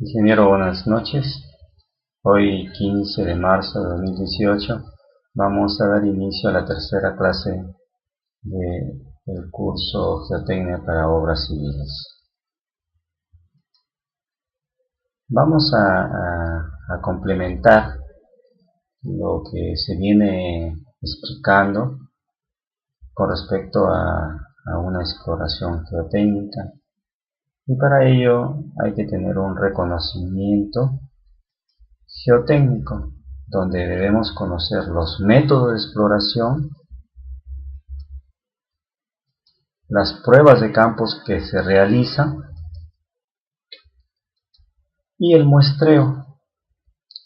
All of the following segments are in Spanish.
Ingeniero, buenas noches. Hoy, 15 de marzo de 2018, vamos a dar inicio a la tercera clase del curso Geotecnia para Obras Civiles. Vamos a complementar lo que se viene explicando con respecto a una exploración geotécnica, y para ello hay que tener un reconocimiento geotécnico, donde debemos conocer los métodos de exploración, las pruebas de campos que se realizan y el muestreo.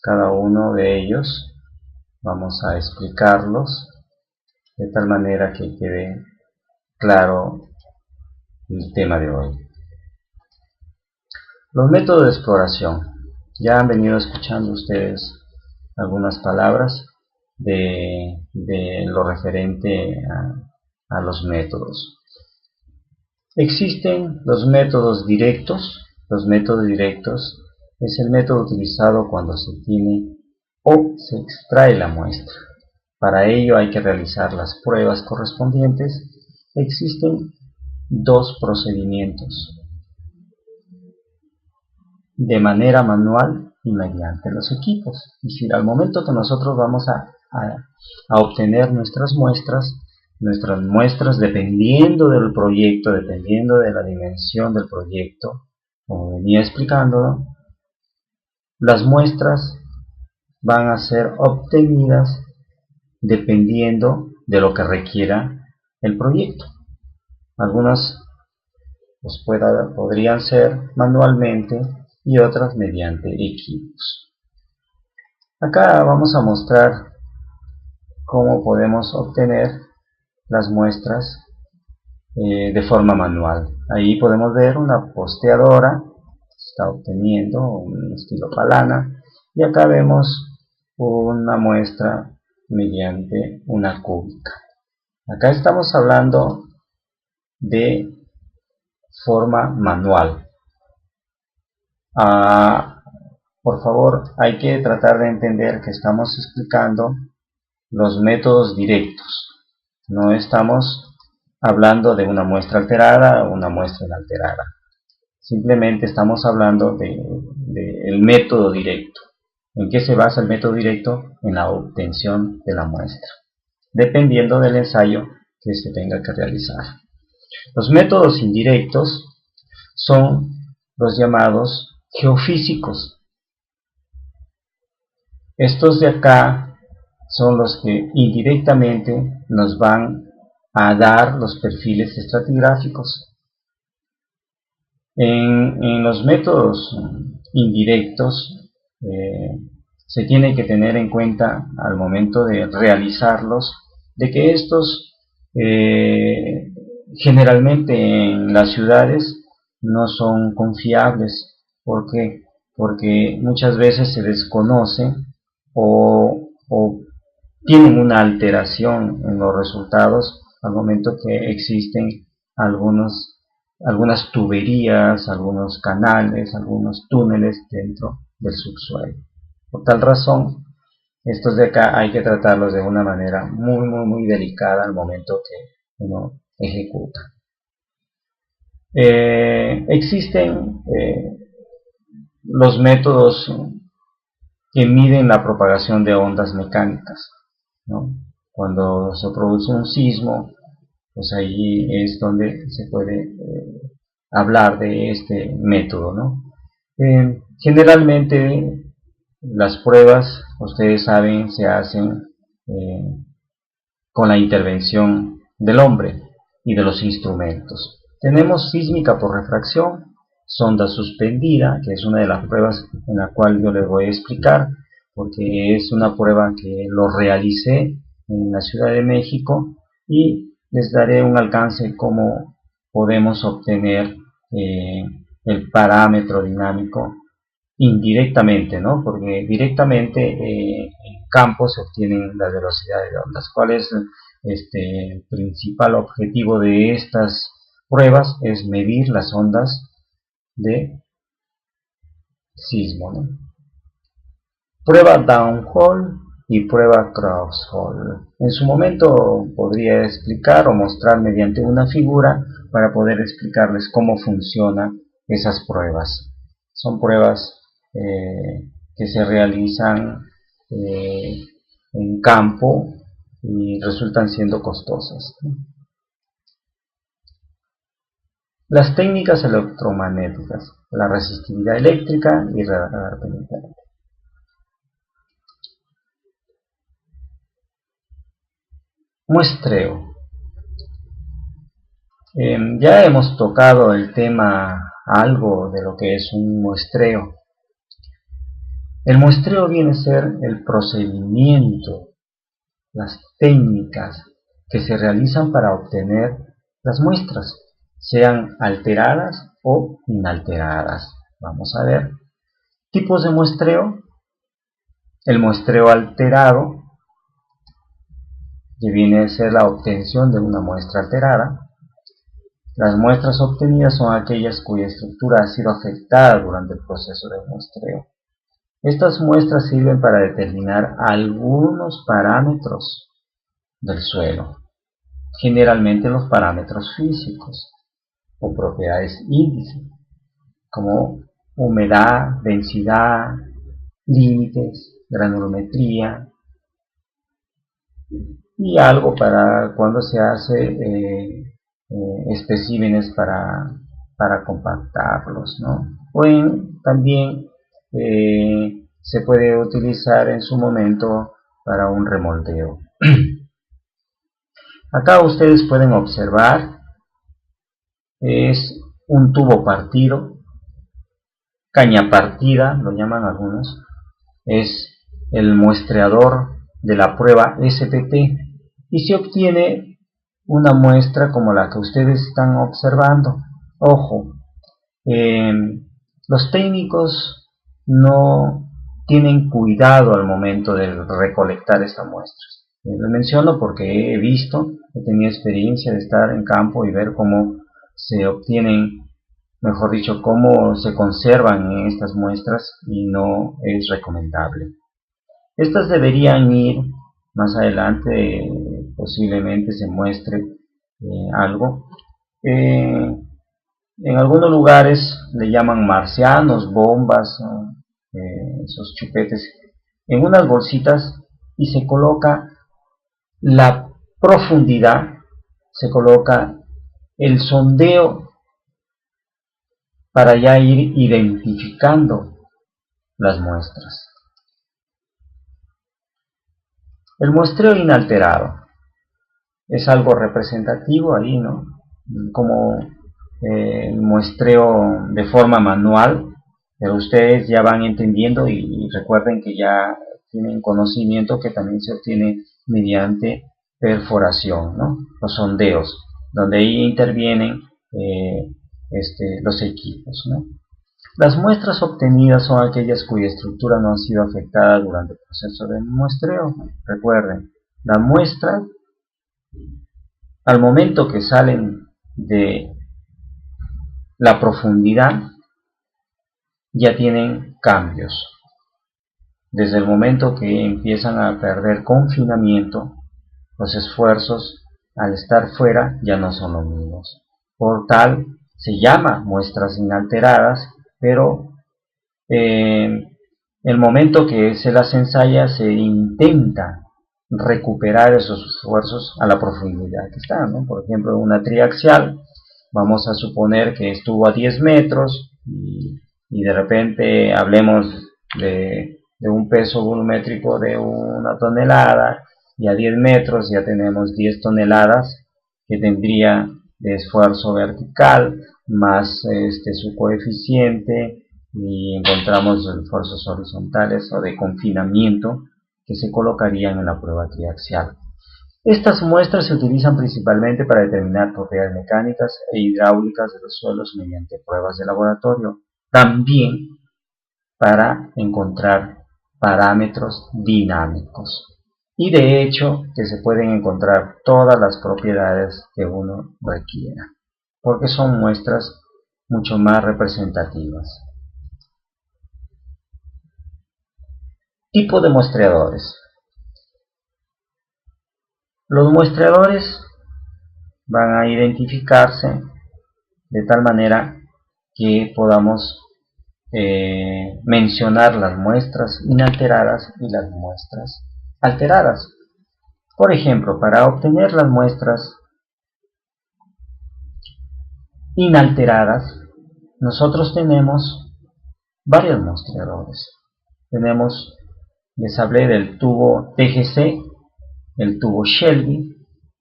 Cada uno de ellos vamos a explicarlos de tal manera que quede claro el tema de hoy. Los métodos de exploración. Ya han venido escuchando ustedes algunas palabras de lo referente a los métodos. Existen los métodos directos. Los métodos directos es el método utilizado cuando se tiene o se extrae la muestra. Para ello hay que realizar las pruebas correspondientes. Existen dos procedimientos: de manera manual y mediante los equipos. Es decir, al momento que nosotros vamos a obtener nuestras muestras dependiendo del proyecto, dependiendo de la dimensión del proyecto, como venía explicando, las muestras van a ser obtenidas dependiendo de lo que requiera el proyecto. Algunas pues podrían ser manualmente y otras mediante equipos. Acá vamos a mostrar cómo podemos obtener las muestras de forma manual. Ahí podemos ver una posteadora, está obteniendo un estilo palana, y acá vemos una muestra mediante una cúbica. Acá estamos hablando de forma manual. Por favor, hay que tratar de entender que estamos explicando los métodos directos. No estamos hablando de una muestra alterada o una muestra inalterada. Simplemente estamos hablando del método directo. ¿En qué se basa el método directo? En la obtención de la muestra, dependiendo del ensayo que se tenga que realizar. Los métodos indirectos son los llamados geofísicos. Estos de acá son los que indirectamente nos van a dar los perfiles estratigráficos. En los métodos indirectos se tiene que tener en cuenta al momento de realizarlos de que estos generalmente en las ciudades no son confiables. ¿Por qué? Porque muchas veces se desconoce o tienen una alteración en los resultados al momento que existen algunas tuberías, algunos canales, algunos túneles dentro del subsuelo. Por tal razón, estos de acá hay que tratarlos de una manera muy delicada al momento que uno ejecuta. Existen los métodos que miden la propagación de ondas mecánicas, ¿no? Cuando se produce un sismo, pues ahí es donde se puede hablar de este método, ¿no? Generalmente las pruebas, ustedes saben, se hacen con la intervención del hombre y de los instrumentos. Tenemos sísmica por refracción, sonda suspendida, que es una de las pruebas en la cual yo les voy a explicar, porque es una prueba que lo realicé en la Ciudad de México, y les daré un alcance cómo podemos obtener el parámetro dinámico indirectamente, ¿no? Porque directamente en campo se obtienen las velocidades de ondas. ¿Cuál es el principal objetivo de estas pruebas? Es medir las ondas de sismo, ¿no? Prueba downhole y prueba crosshole. En su momento podría explicar o mostrar mediante una figura para poder explicarles cómo funcionan esas pruebas. Son pruebas que se realizan en campo y resultan siendo costosas. Las técnicas electromagnéticas, la resistividad eléctrica y radar penetrante. Muestreo. Ya hemos tocado el tema algo de lo que es un muestreo. El muestreo viene a ser el procedimiento, las técnicas que se realizan para obtener las muestras, sean alteradas o inalteradas. Vamos a ver. Tipos de muestreo. El muestreo alterado, que viene a ser la obtención de una muestra alterada. Las muestras obtenidas son aquellas cuya estructura ha sido afectada durante el proceso de muestreo. Estas muestras sirven para determinar algunos parámetros del suelo, generalmente los parámetros físicos o propiedades índice, como humedad, densidad, límites, granulometría y algo para cuando se hace especímenes para compactarlos, ¿no? O también se puede utilizar en su momento para un remoldeo. Acá ustedes pueden observar, es un tubo partido, caña partida, lo llaman algunos, es el muestreador de la prueba SPT y se obtiene una muestra como la que ustedes están observando. Ojo, los técnicos no tienen cuidado al momento de recolectar esta muestra. Lo menciono porque he tenido experiencia de estar en campo y ver cómo se obtienen, mejor dicho, cómo se conservan estas muestras y no es recomendable. Estas deberían ir más adelante, posiblemente se muestre algo. En algunos lugares le llaman marcianos, bombas, esos chupetes, en unas bolsitas y se coloca la profundidad, se coloca el sondeo para ya ir identificando las muestras. El muestreo inalterado es algo representativo ahí, ¿no? Como el muestreo de forma manual, pero ustedes ya van entendiendo y recuerden que ya tienen conocimiento que también se obtiene mediante perforación, ¿no? Los sondeos, donde ahí intervienen los equipos, ¿no? Las muestras obtenidas son aquellas cuya estructura no ha sido afectada durante el proceso de muestreo. Recuerden, la muestra, al momento que salen de la profundidad, ya tienen cambios. Desde el momento que empiezan a perder confinamiento, los esfuerzos al estar fuera ya no son los mismos. Por tal, se llama muestras inalteradas, pero el momento que se las ensaya se intenta recuperar esos esfuerzos a la profundidad que están, ¿no? Por ejemplo, una triaxial, vamos a suponer que estuvo a 10 metros y de repente hablemos de un peso volumétrico de 1 tonelada y a 10 metros ya tenemos 10 toneladas que tendría de esfuerzo vertical más su coeficiente, y encontramos esfuerzos horizontales o de confinamiento que se colocarían en la prueba triaxial. Estas muestras se utilizan principalmente para determinar propiedades mecánicas e hidráulicas de los suelos mediante pruebas de laboratorio, también para encontrar parámetros dinámicos. Y de hecho que se pueden encontrar todas las propiedades que uno requiera, porque son muestras mucho más representativas. Tipo de muestreadores. Los muestreadores van a identificarse de tal manera que podamos mencionar las muestras inalteradas y las muestras alteradas. Por ejemplo, para obtener las muestras inalteradas, nosotros tenemos varios muestreadores. Les hablé del tubo TGC, el tubo Shelby,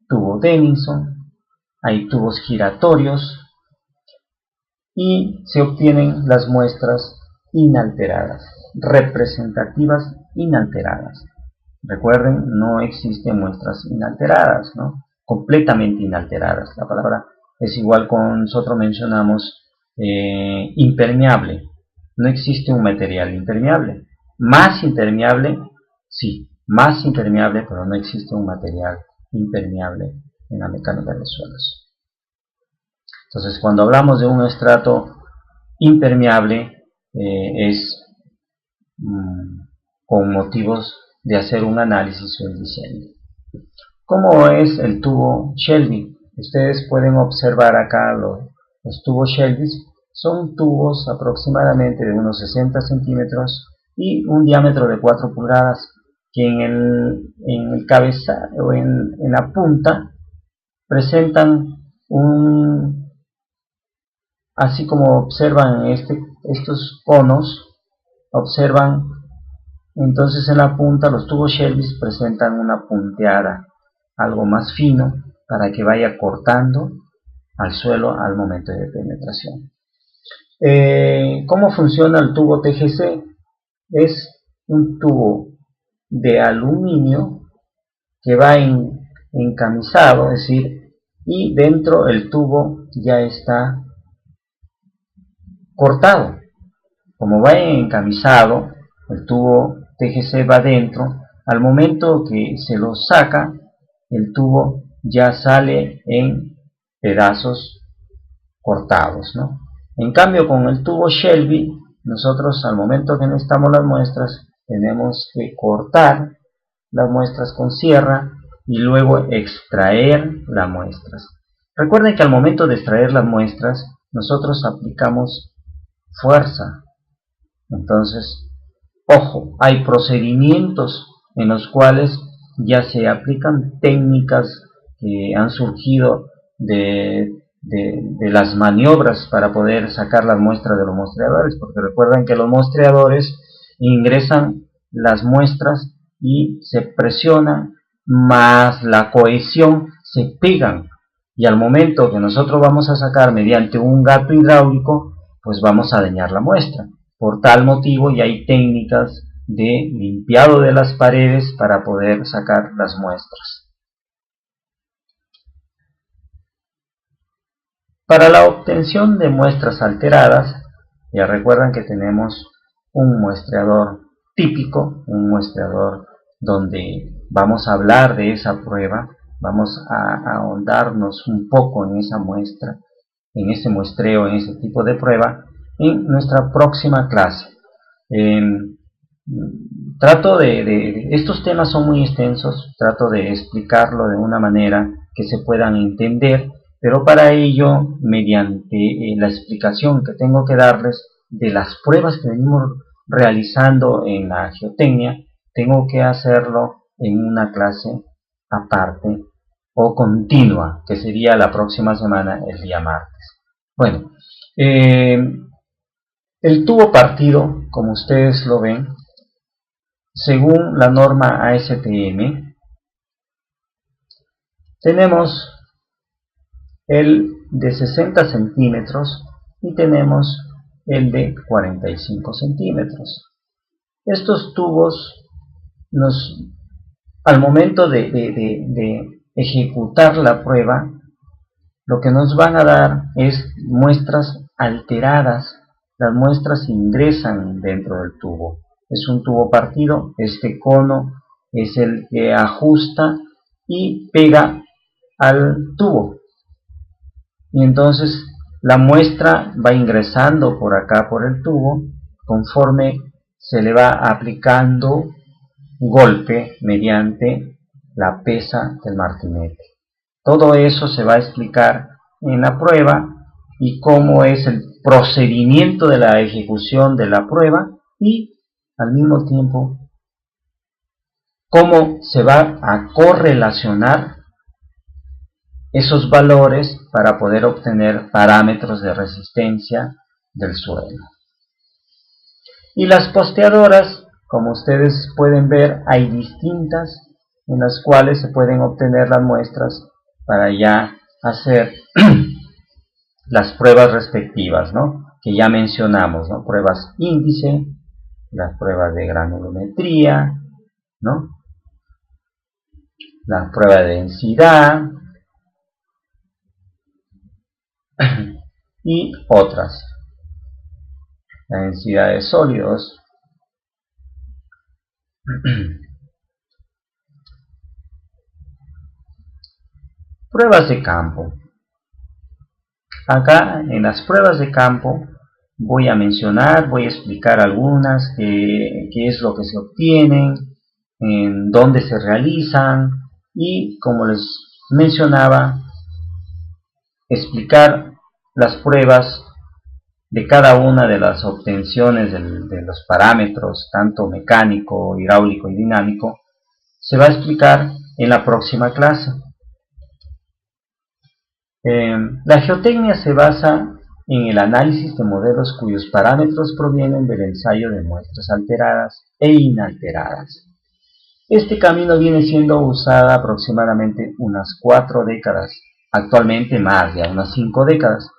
tubo Denison, hay tubos giratorios y se obtienen las muestras inalteradas, representativas inalteradas. Recuerden, no existen muestras inalteradas, ¿no? Completamente inalteradas. La palabra es igual cuando nosotros mencionamos impermeable. No existe un material impermeable. Más impermeable, sí, más impermeable, pero no existe un material impermeable en la mecánica de suelos. Entonces, cuando hablamos de un estrato impermeable, es con motivos de hacer un análisis o el diseño. ¿Cómo es el tubo Shelby? Ustedes pueden observar acá los tubos Shelby. Son tubos aproximadamente de unos 60 centímetros y un diámetro de 4 pulgadas que en el cabezal o en la punta presentan así como observan estos conos, observan entonces en la punta los tubos Shelby presentan una punteada, algo más fino para que vaya cortando al suelo al momento de penetración. ¿Cómo funciona el tubo TGC? Es un tubo de aluminio que va encamisado, es decir, y dentro el tubo ya está cortado. Como va encamisado, el tubo TGC va dentro, al momento que se lo saca, el tubo ya sale en pedazos cortados, ¿no? En cambio, con el tubo Shelby, nosotros al momento que necesitamos las muestras, tenemos que cortar las muestras con sierra y luego extraer las muestras. Recuerden que al momento de extraer las muestras, nosotros aplicamos fuerza. Entonces, ojo, hay procedimientos en los cuales ya se aplican técnicas que han surgido de las maniobras para poder sacar las muestras de los muestreadores, porque recuerden que los muestreadores ingresan las muestras y se presionan, más la cohesión se pegan, y al momento que nosotros vamos a sacar mediante un gato hidráulico, pues vamos a dañar la muestra. Por tal motivo ya hay técnicas de limpiado de las paredes para poder sacar las muestras. Para la obtención de muestras alteradas, ya recuerdan que tenemos un muestreador típico, un muestreador donde vamos a hablar de esa prueba, vamos a ahondarnos un poco en esa muestra, en ese muestreo, en ese tipo de prueba, en nuestra próxima clase. Estos temas son muy extensos, trato de explicarlo de una manera que se puedan entender, pero para ello, mediante la explicación que tengo que darles de las pruebas que venimos realizando en la geotecnia, tengo que hacerlo en una clase aparte o continua, que sería la próxima semana, el día martes. Bueno, el tubo partido, como ustedes lo ven, según la norma ASTM, tenemos el de 60 centímetros y tenemos el de 45 centímetros. Estos tubos al momento de ejecutar la prueba, lo que nos van a dar es muestras alteradas. Las muestras ingresan dentro del tubo. Es un tubo partido, este cono es el que ajusta y pega al tubo. Y entonces la muestra va ingresando por acá por el tubo, conforme se le va aplicando golpe mediante la pesa del martinete. Todo eso se va a explicar en la prueba y cómo es el procedimiento de la ejecución de la prueba y al mismo tiempo cómo se va a correlacionar esos valores para poder obtener parámetros de resistencia del suelo. Y las posteadoras, como ustedes pueden ver, hay distintas en las cuales se pueden obtener las muestras para ya hacer las pruebas respectivas, ¿no? Que ya mencionamos, ¿no? Pruebas índice, las pruebas de granulometría, ¿no? La prueba de densidad y otras. La densidad de sólidos. Pruebas de campo. Acá en las pruebas de campo voy a explicar algunas, qué es lo que se obtienen, en dónde se realizan y, como les mencionaba, explicar las pruebas de cada una de las obtenciones de los parámetros, tanto mecánico, hidráulico y dinámico, se va a explicar en la próxima clase. La geotecnia se basa en el análisis de modelos cuyos parámetros provienen del ensayo de muestras alteradas e inalteradas. Este camino viene siendo usado aproximadamente unas 4 décadas, actualmente más de unas 5 décadas.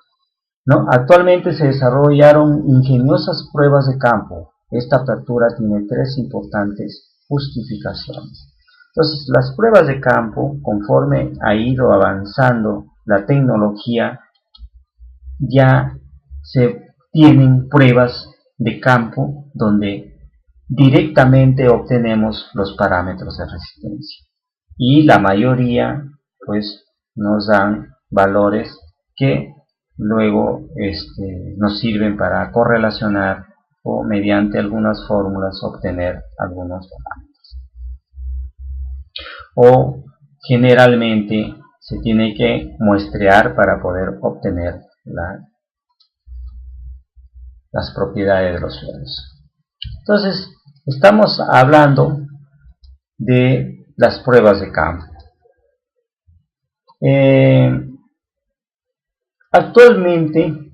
¿No? Actualmente se desarrollaron ingeniosas pruebas de campo. Esta apertura tiene 3 importantes justificaciones. Entonces, las pruebas de campo, conforme ha ido avanzando la tecnología, ya se tienen pruebas de campo donde directamente obtenemos los parámetros de resistencia. Y la mayoría, pues, nos dan valores que luego nos sirven para correlacionar o mediante algunas fórmulas obtener algunos parámetros. O generalmente se tiene que muestrear para poder obtener las propiedades de los suelos. Entonces, estamos hablando de las pruebas de campo. Actualmente,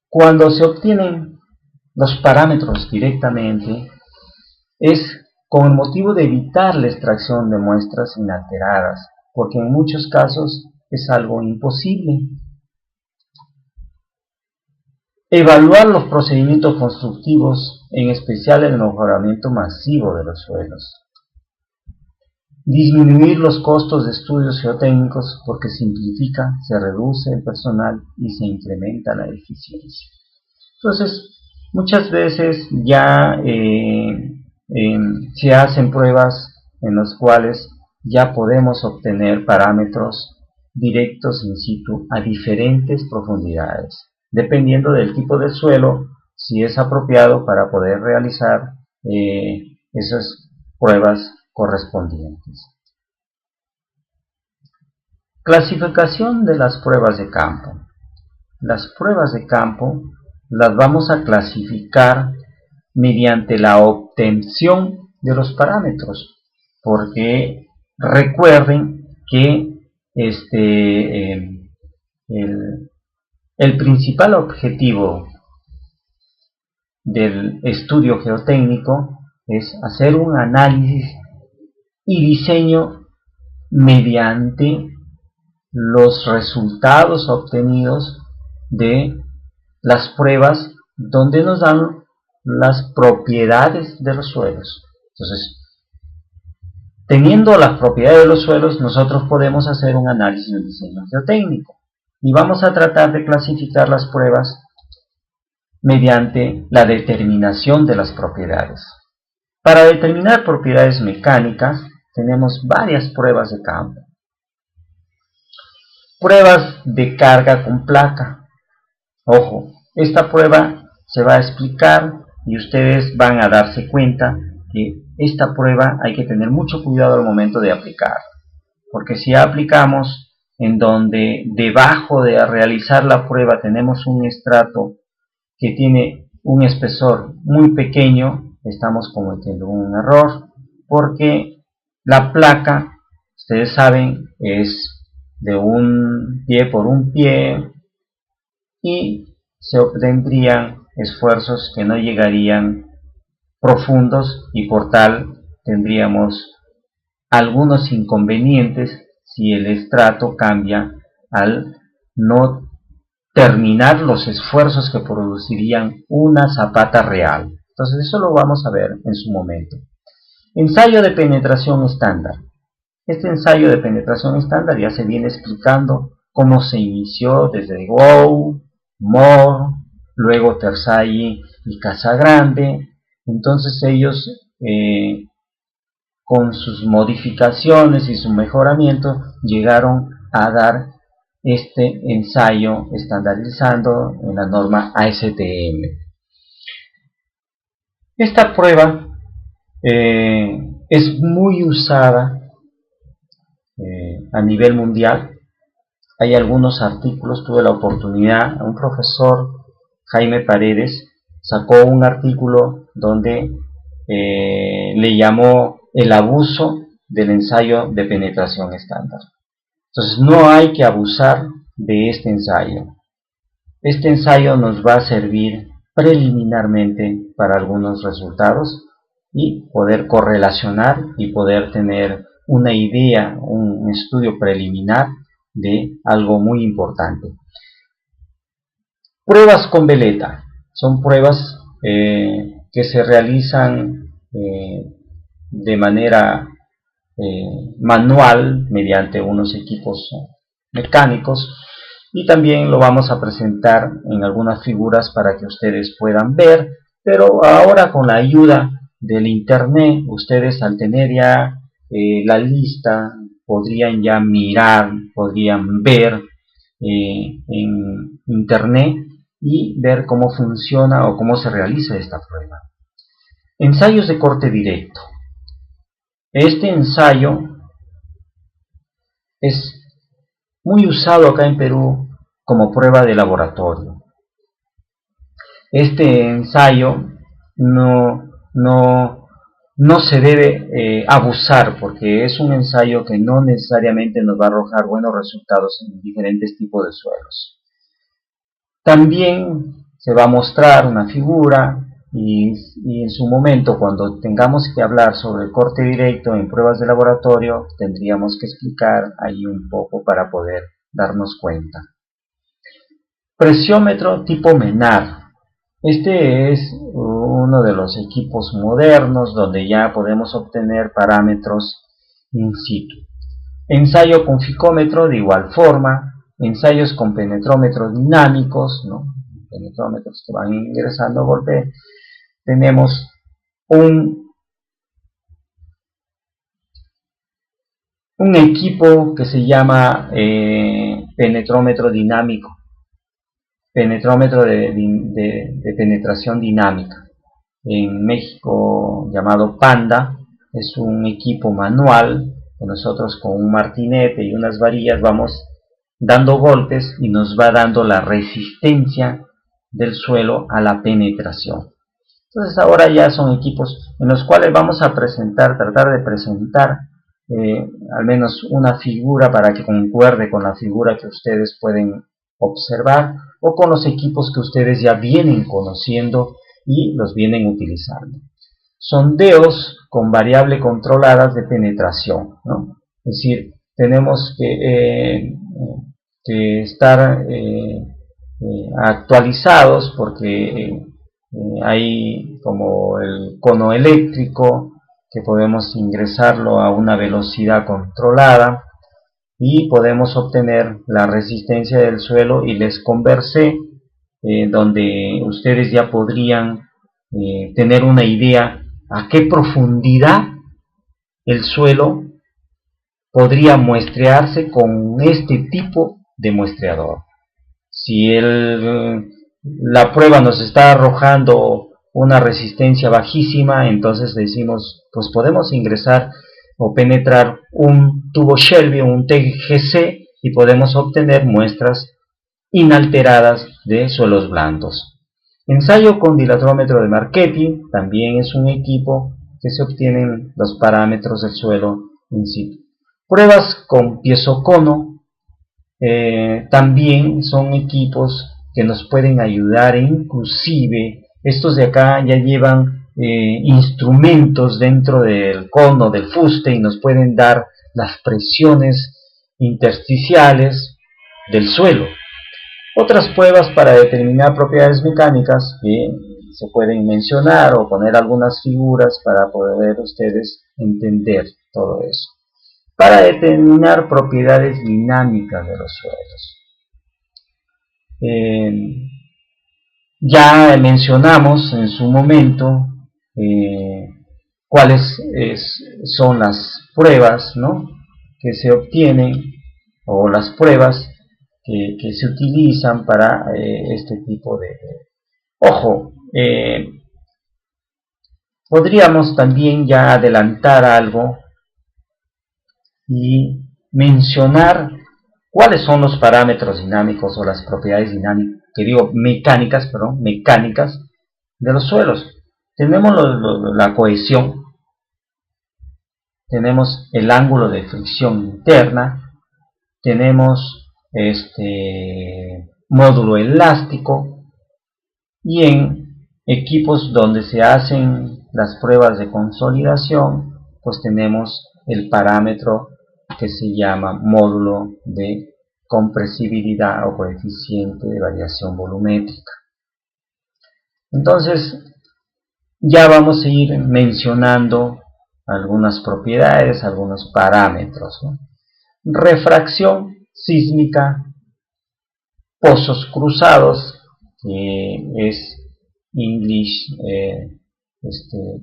cuando se obtienen los parámetros directamente, es con el motivo de evitar la extracción de muestras inalteradas, porque en muchos casos es algo imposible. Evaluar los procedimientos constructivos, en especial el mejoramiento masivo de los suelos. Disminuir los costos de estudios geotécnicos porque simplifica, se reduce el personal y se incrementa la eficiencia. Entonces, muchas veces ya se hacen pruebas en las cuales ya podemos obtener parámetros directos in situ a diferentes profundidades, dependiendo del tipo de suelo, si es apropiado para poder realizar esas pruebas correspondientes. Clasificación de las pruebas de campo. Las pruebas de campo las vamos a clasificar mediante la obtención de los parámetros, porque recuerden que el principal objetivo del estudio geotécnico es hacer un análisis y diseño mediante los resultados obtenidos de las pruebas donde nos dan las propiedades de los suelos. Entonces, teniendo las propiedades de los suelos, nosotros podemos hacer un análisis del diseño geotécnico y vamos a tratar de clasificar las pruebas mediante la determinación de las propiedades. Para determinar propiedades mecánicas tenemos varias pruebas de campo. Pruebas de carga con placa. Ojo, Esta prueba se va a explicar y ustedes van a darse cuenta que esta prueba hay que tener mucho cuidado al momento de aplicar, porque si aplicamos en donde debajo de realizar la prueba tenemos un estrato que tiene un espesor muy pequeño, estamos cometiendo un error, porque la placa, ustedes saben, es de un pie por un pie y se obtendrían esfuerzos que no llegarían profundos y por tal tendríamos algunos inconvenientes si el estrato cambia al no terminar los esfuerzos que producirían una zapata real. Entonces eso lo vamos a ver en su momento. Ensayo de penetración estándar. Este ensayo de penetración estándar ya se viene explicando cómo se inició desde Gow, Moore, luego Terzaghi y Casagrande. Entonces ellos con sus modificaciones y su mejoramiento llegaron a dar este ensayo estandarizando en la norma ASTM. Esta prueba es muy usada a nivel mundial. Hay algunos artículos, tuve la oportunidad, un profesor, Jaime Paredes, sacó un artículo donde le llamó el abuso del ensayo de penetración estándar. Entonces no hay que abusar de este ensayo. Este ensayo nos va a servir preliminarmente para algunos resultados y poder correlacionar y poder tener una idea, un estudio preliminar de algo muy importante. Pruebas con veleta. Son pruebas que se realizan de manera manual mediante unos equipos mecánicos y también lo vamos a presentar en algunas figuras para que ustedes puedan ver, pero ahora con la ayuda del internet ustedes al tener ya la lista podrían ya mirar, podrían ver en internet y ver cómo funciona o cómo se realiza esta prueba. Ensayos de corte directo. Este ensayo es muy usado acá en Perú como prueba de laboratorio. Este ensayo no se debe abusar porque es un ensayo que no necesariamente nos va a arrojar buenos resultados en diferentes tipos de suelos. También se va a mostrar una figura y en su momento, cuando tengamos que hablar sobre el corte directo en pruebas de laboratorio, tendríamos que explicar ahí un poco para poder darnos cuenta. Presiómetro tipo MENAR. Este es uno de los equipos modernos donde ya podemos obtener parámetros in situ. Ensayo con ficómetro de igual forma, ensayos con penetrómetros dinámicos, ¿no? Penetrómetros que van ingresando a golpe. Tenemos un equipo que se llama penetrómetro dinámico, penetrómetro de penetración dinámica. En México llamado Panda, es un equipo manual que nosotros con un martinete y unas varillas vamos dando golpes y nos va dando la resistencia del suelo a la penetración. Entonces ahora ya son equipos en los cuales vamos a tratar de presentar al menos una figura para que concuerde con la figura que ustedes pueden observar o con los equipos que ustedes ya vienen conociendo y los vienen utilizando. Sondeos con variable controladas de penetración, ¿no? Es decir, tenemos que estar actualizados porque hay como el cono eléctrico que podemos ingresarlo a una velocidad controlada y podemos obtener la resistencia del suelo, y les conversé donde ustedes ya podrían tener una idea a qué profundidad el suelo podría muestrearse con este tipo de muestreador. Si el la prueba nos está arrojando una resistencia bajísima, entonces decimos, pues podemos ingresar o penetrar un tubo Shelby o un TGC y podemos obtener muestras inalteradas de suelos blandos. Ensayo con dilatrómetro de Marchetti también es un equipo que se obtienen los parámetros del suelo in situ. Pruebas con piezocono también son equipos que nos pueden ayudar, e inclusive estos de acá ya llevan instrumentos dentro del cono, del fuste, y nos pueden dar las presiones intersticiales del suelo. Otras pruebas para determinar propiedades mecánicas que se pueden mencionar o poner algunas figuras para poder ustedes entender todo eso. Para determinar propiedades dinámicas de los suelos. Ya mencionamos en su momento cuáles son las pruebas, ¿no?, que se obtienen, o las pruebas que se utilizan para este tipo de... Ojo, podríamos también ya adelantar algo y mencionar cuáles son los parámetros dinámicos o las propiedades dinámicas, mecánicas de los suelos. Tenemos la cohesión, tenemos el ángulo de fricción interna, tenemos módulo elástico, y en equipos donde se hacen las pruebas de consolidación, pues tenemos el parámetro que se llama módulo de compresibilidad o coeficiente de variación volumétrica. Entonces ya vamos a ir mencionando algunas propiedades, algunos parámetros, ¿no? Refracción sísmica, pozos cruzados, que es English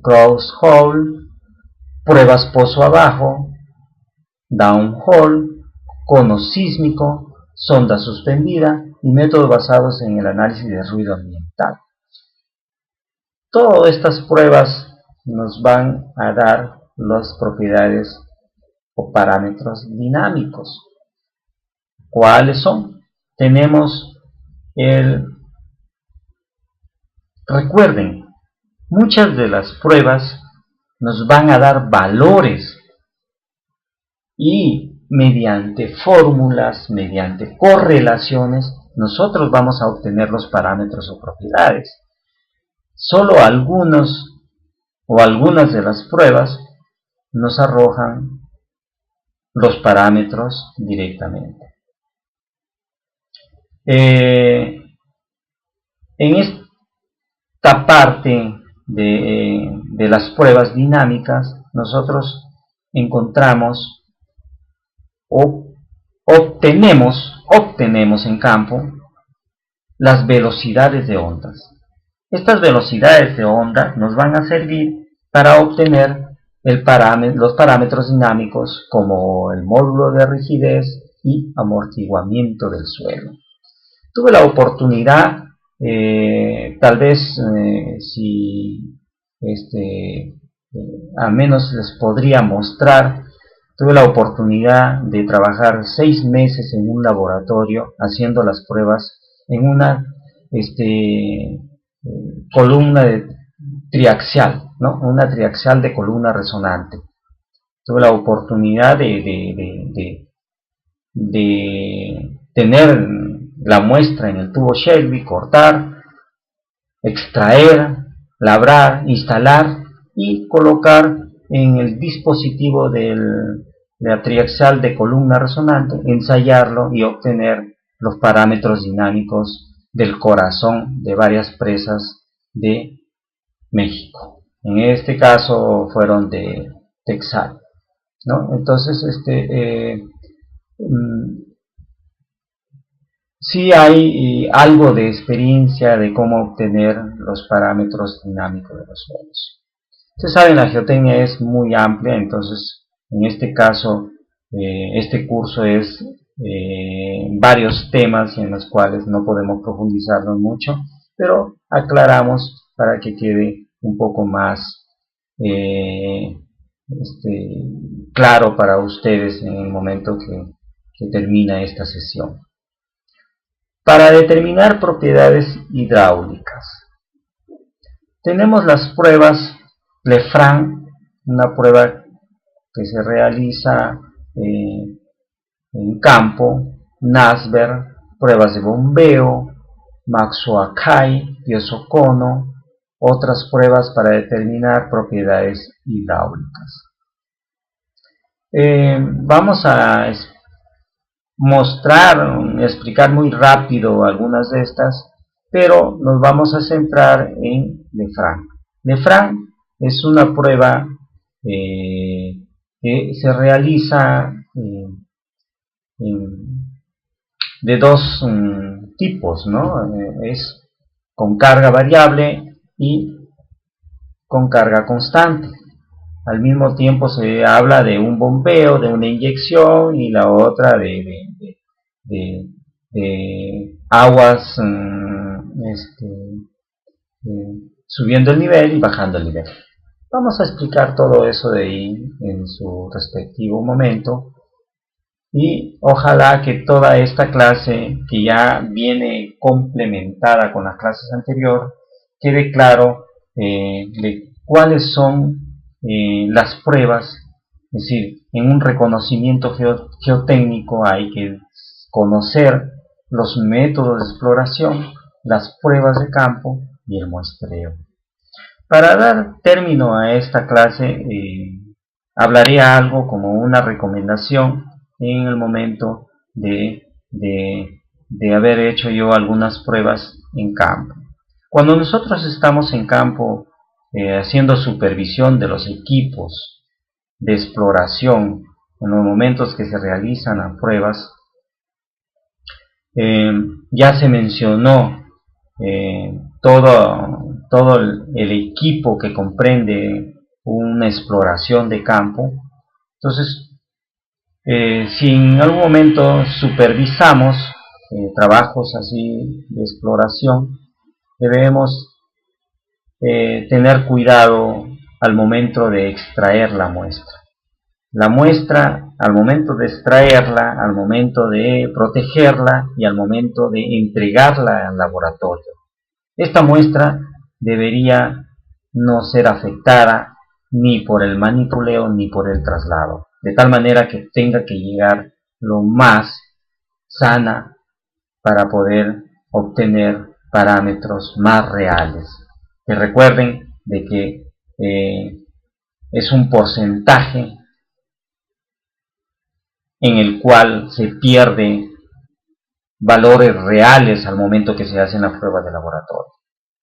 cross hole, pruebas pozo abajo, downhole, cono sísmico, sonda suspendida y métodos basados en el análisis de ruido ambiental. Todas estas pruebas nos van a dar las propiedades o parámetros dinámicos. ¿Cuáles son? Tenemos recuerden, muchas de las pruebas nos van a dar valores y mediante fórmulas, mediante correlaciones, nosotros vamos a obtener los parámetros o propiedades. Solo algunos o algunas de las pruebas nos arrojan los parámetros directamente. En esta parte de las pruebas dinámicas, nosotros encontramos o obtenemos en campo las velocidades de ondas. Estas velocidades de onda nos van a servir para obtener los parámetros dinámicos como el módulo de rigidez y amortiguamiento del suelo. Tuve la oportunidad, tal vez si al menos les podría mostrar, tuve la oportunidad de trabajar 6 meses en un laboratorio haciendo las pruebas en una columna triaxial, ¿no? Una triaxial de columna resonante. Tuve la oportunidad de tener la muestra en el tubo Shelby, cortar, extraer, labrar, instalar y colocar en el dispositivo de la triaxial de columna resonante, ensayarlo y obtener los parámetros dinámicos del corazón de varias presas de México. En este caso fueron de Texal, ¿no? Entonces, sí hay algo de experiencia de cómo obtener los parámetros dinámicos de los suelos. Ustedes saben, la geotecnia es muy amplia, entonces en este caso este curso es varios temas en los cuales no podemos profundizarnos mucho, pero aclaramos para que quede un poco más claro para ustedes en el momento que termina esta sesión. Para determinar propiedades hidráulicas, tenemos las pruebas Lefranc, una prueba que se realiza en campo, Nasberg, pruebas de bombeo, Matsuakai, Piezocono, otras pruebas para determinar propiedades hidráulicas. Vamos a explicar muy rápido algunas de estas, pero nos vamos a centrar en Lefranc. Lefranc es una prueba que se realiza de dos tipos, ¿no? Es con carga variable y con carga constante. Al mismo tiempo se habla de un bombeo, de una inyección, y la otra de aguas subiendo el nivel y bajando el nivel. Vamos a explicar todo eso de ahí en su respectivo momento, y ojalá que toda esta clase, que ya viene complementada con las clases anteriores, quede claro de cuáles son las pruebas. Es decir, en un reconocimiento geotécnico hay que conocer los métodos de exploración, las pruebas de campo y el muestreo. Para dar término a esta clase, hablaré algo como una recomendación en el momento de haber hecho yo algunas pruebas en campo. Cuando nosotros estamos en campo haciendo supervisión de los equipos de exploración, en los momentos que se realizan las pruebas, ya se mencionó todo el equipo que comprende una exploración de campo. Entonces, si en algún momento supervisamos trabajos así de exploración, debemos tener cuidado al momento de extraer la muestra. La muestra, al momento de extraerla, al momento de protegerla y al momento de entregarla al laboratorio. Esta muestra debería no ser afectada ni por el manipuleo ni por el traslado, de tal manera que tenga que llegar lo más sana para poder obtener parámetros más reales. Que recuerden de que es un porcentaje en el cual se pierde valores reales al momento que se hacen las pruebas de laboratorio.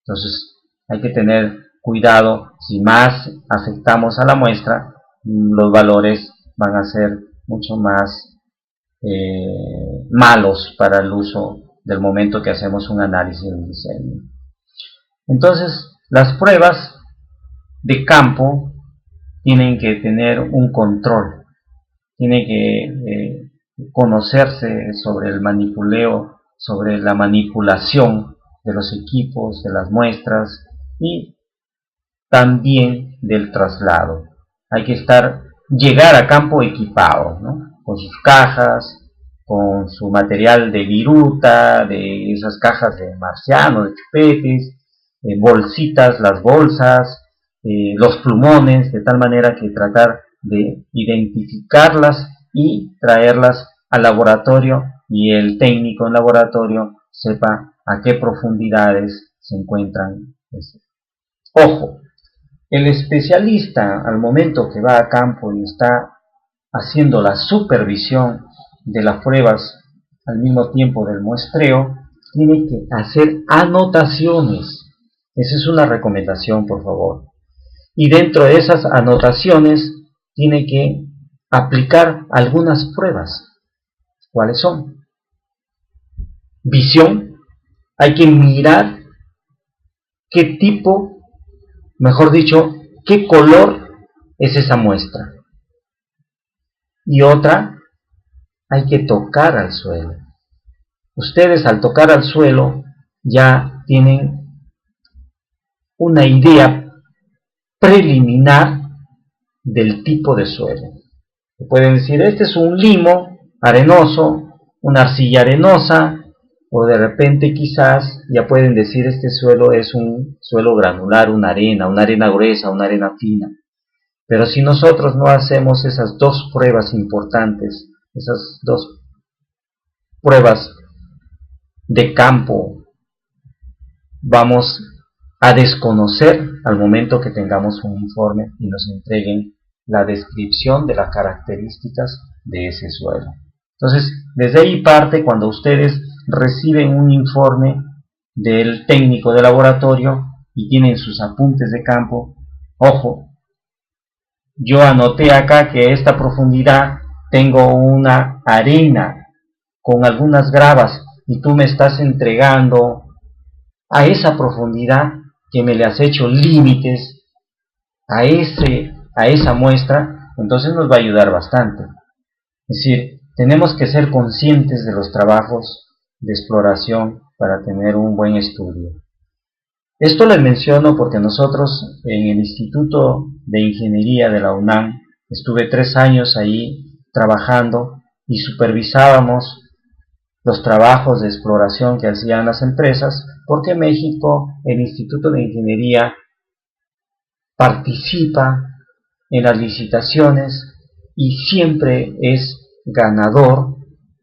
Entonces hay que tener cuidado. Si más afectamos a la muestra, los valores van a ser mucho más malos para el uso del momento que hacemos un análisis de un diseño. Entonces, las pruebas de campo tienen que tener un control, tiene que conocerse sobre el manipuleo, sobre la manipulación de los equipos, de las muestras y también del traslado. Hay que llegar a campo equipado, ¿no? Con sus cajas, con su material de viruta, de esas cajas de marciano, de chupetes, bolsitas, las bolsas, los plumones, de tal manera que tratar de identificarlas y traerlas al laboratorio, y el técnico en laboratorio sepa a qué profundidades se encuentran. Ojo, el especialista, al momento que va a campo y está haciendo la supervisión de las pruebas al mismo tiempo del muestreo, tiene que hacer anotaciones. Esa es una recomendación, por favor. Y dentro de esas anotaciones tiene que aplicar algunas pruebas. ¿Cuáles son? Visión. Hay que mirar qué tipo, mejor dicho, qué color es esa muestra. Y otra, hay que tocar al suelo. Ustedes, al tocar al suelo, ya tienen una idea preliminar del tipo de suelo. Pueden decir, este es un limo arenoso, una arcilla arenosa, o de repente quizás ya pueden decir, este suelo es un suelo granular, una arena gruesa, una arena fina. Pero si nosotros no hacemos esas dos pruebas importantes, esas dos pruebas de campo, vamos a desconocer al momento que tengamos un informe y nos entreguen la descripción de las características de ese suelo. Entonces, desde ahí parte cuando ustedes reciben un informe del técnico de laboratorio y tienen sus apuntes de campo. Ojo, yo anoté acá que a esta profundidad tengo una arena con algunas gravas y tú me estás entregando a esa profundidad que me le has hecho límites a esa muestra, entonces nos va a ayudar bastante. Es decir, tenemos que ser conscientes de los trabajos de exploración para tener un buen estudio. Esto les menciono porque nosotros en el Instituto de Ingeniería de la UNAM estuve 3 años ahí trabajando y supervisábamos los trabajos de exploración que hacían las empresas, porque en México el Instituto de Ingeniería participa en las licitaciones y siempre es ganador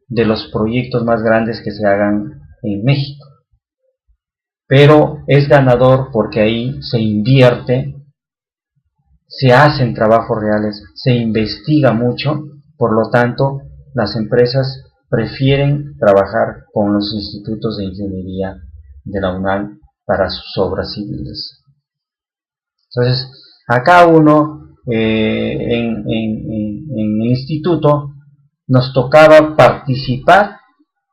de los proyectos más grandes que se hagan en México. Pero es ganador porque ahí se invierte, se hacen trabajos reales, se investiga mucho, por lo tanto las empresas prefieren trabajar con los institutos de ingeniería de la UNAM para sus obras civiles. Entonces, a cada uno en el instituto nos tocaba participar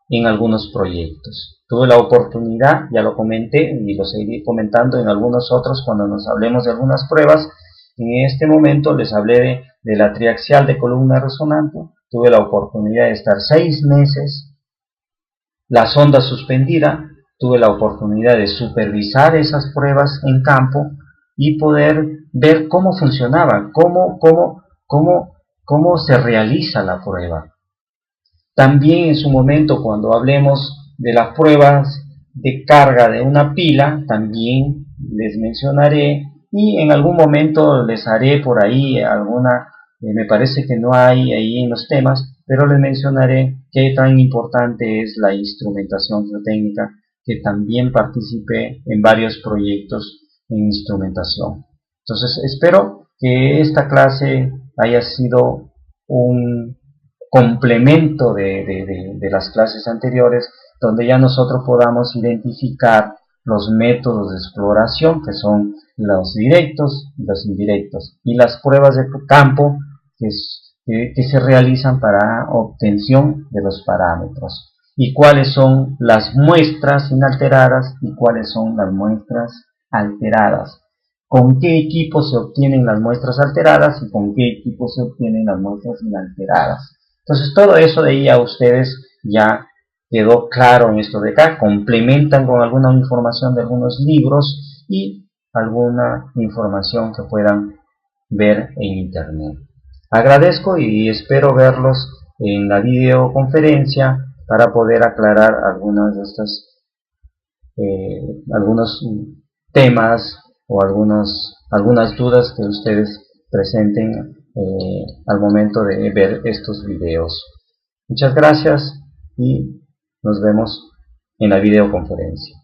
en algunos proyectos. Tuve la oportunidad, ya lo comenté y lo seguiré comentando en algunos otros cuando nos hablemos de algunas pruebas. En este momento les hablé de la triaxial de columna resonante. Tuve la oportunidad de estar 6 meses, la sonda suspendida, tuve la oportunidad de supervisar esas pruebas en campo y poder ver cómo funcionaba, cómo se realiza la prueba. También en su momento, cuando hablemos de las pruebas de carga de una pila, también les mencionaré y en algún momento les haré por ahí alguna, me parece que no hay ahí en los temas, pero les mencionaré qué tan importante es la instrumentación geotécnica, que también participé en varios proyectos en instrumentación. Entonces espero que esta clase haya sido un complemento de las clases anteriores, donde ya nosotros podamos identificar los métodos de exploración, que son los directos y los indirectos, y las pruebas de campo que se realizan para obtención de los parámetros, y cuáles son las muestras inalteradas y cuáles son las muestras alteradas. ¿Con qué equipo se obtienen las muestras alteradas y con qué equipo se obtienen las muestras inalteradas? Entonces todo eso de ahí a ustedes ya quedó claro en esto de acá. Complementan con alguna información de algunos libros y alguna información que puedan ver en internet. Agradezco y espero verlos en la videoconferencia para poder aclarar algunas de estas algunos temas o algunas dudas que ustedes presenten al momento de ver estos videos. Muchas gracias y nos vemos en la videoconferencia.